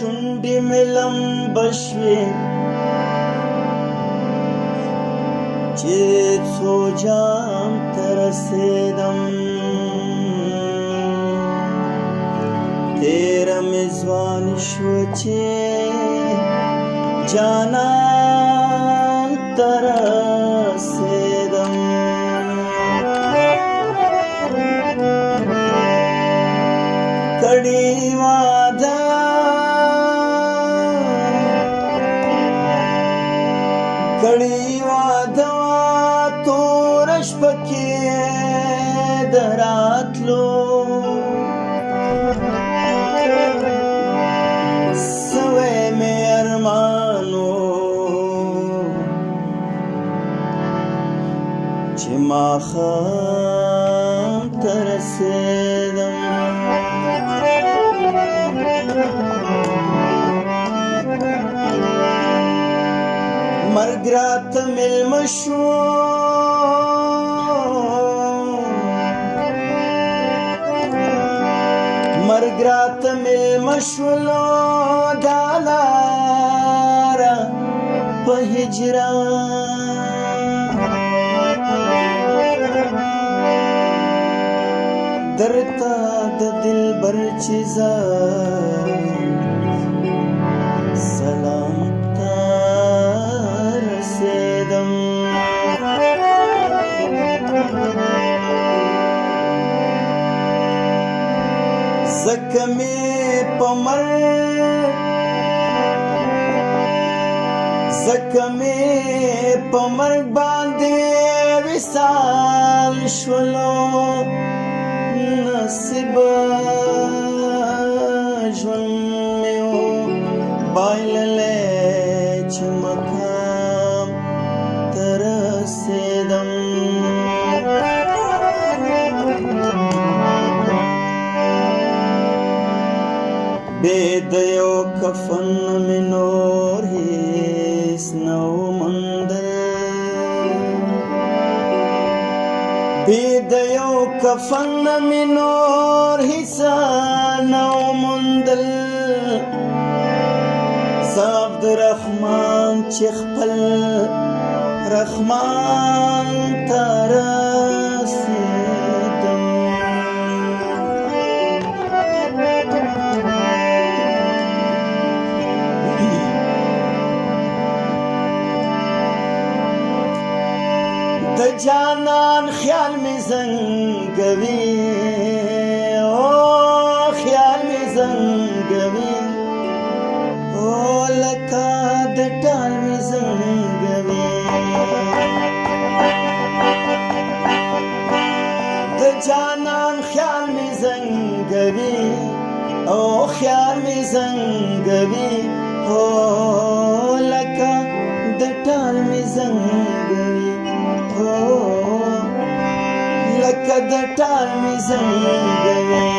شونډې مې لمبه شوې چې څو جام ته رسېدم تېره مې ځواني شوه چې جانان ته رسېدم کړې واده کړي واده تور شپه کې د راتلو سوی مې ارمانو چې ماښام ته رسېدم مرګ راته مېلمه شو مرګ راته مېلمه شولو دا لاره په هجران درته د دلبر چې زه سلام زکه مې په مرګ باندې وصال شولو نصیب ژوند مې بایللی چې مقام ته رسېدم بې د یو کفن مې نور هېڅ نه و موندل بې د یو کفن مې نور هېڅ نه و موندل زه عبدالرحمن چې خپل رحمان ته رسېدم د جانان خیال مې زنګوي او خیال مې زنګوي او لکه د ټال مې زنګوي د جانان خیال مې زنګوي او خیال مې زنګوي او لکه د ټال مې زنګوي لکه د ټال مې زنګوي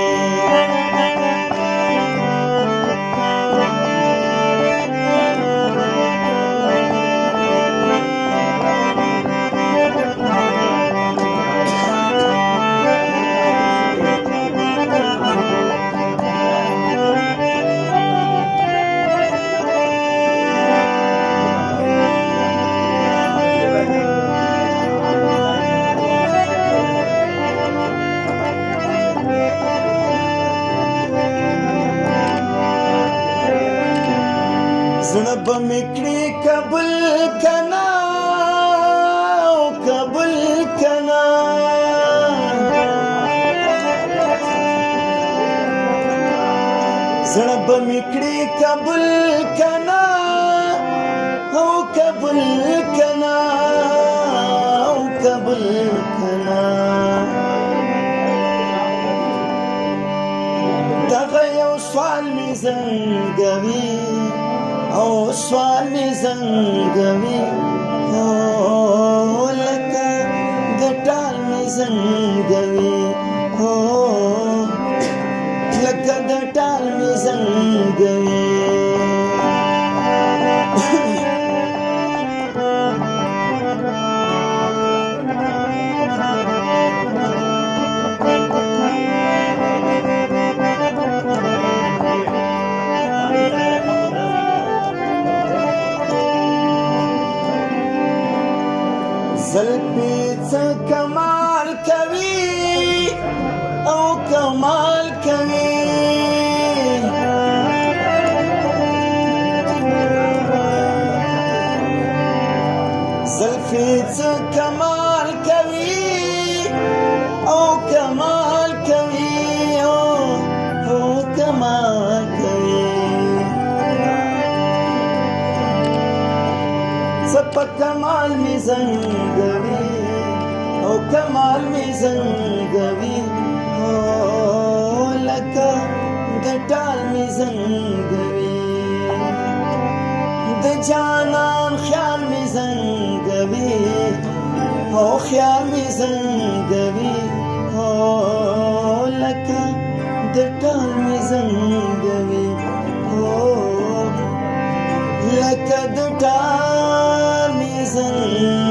زړه به مې کړي قبول کنا او قبول کنا زړه به مې کړي قبول کنا او قبول کنا او قبول کنا سوال می زنګوي او سوال می زنګوي او لکه د ټال می زنګوي او لکه د ټال می زنګوي زلفی څه کمال کوي او کمال کوي زلفی څه کمال کوي او کمال کوي او کمال کوي سپا کمال می زنګوي او کمال می زنګوي او لکه د ټال می زنګوي د جانان خیال می زنګوي او خیال می زنګوي او لکه د ټال می زنګوي او لکه د ټال می زنګوي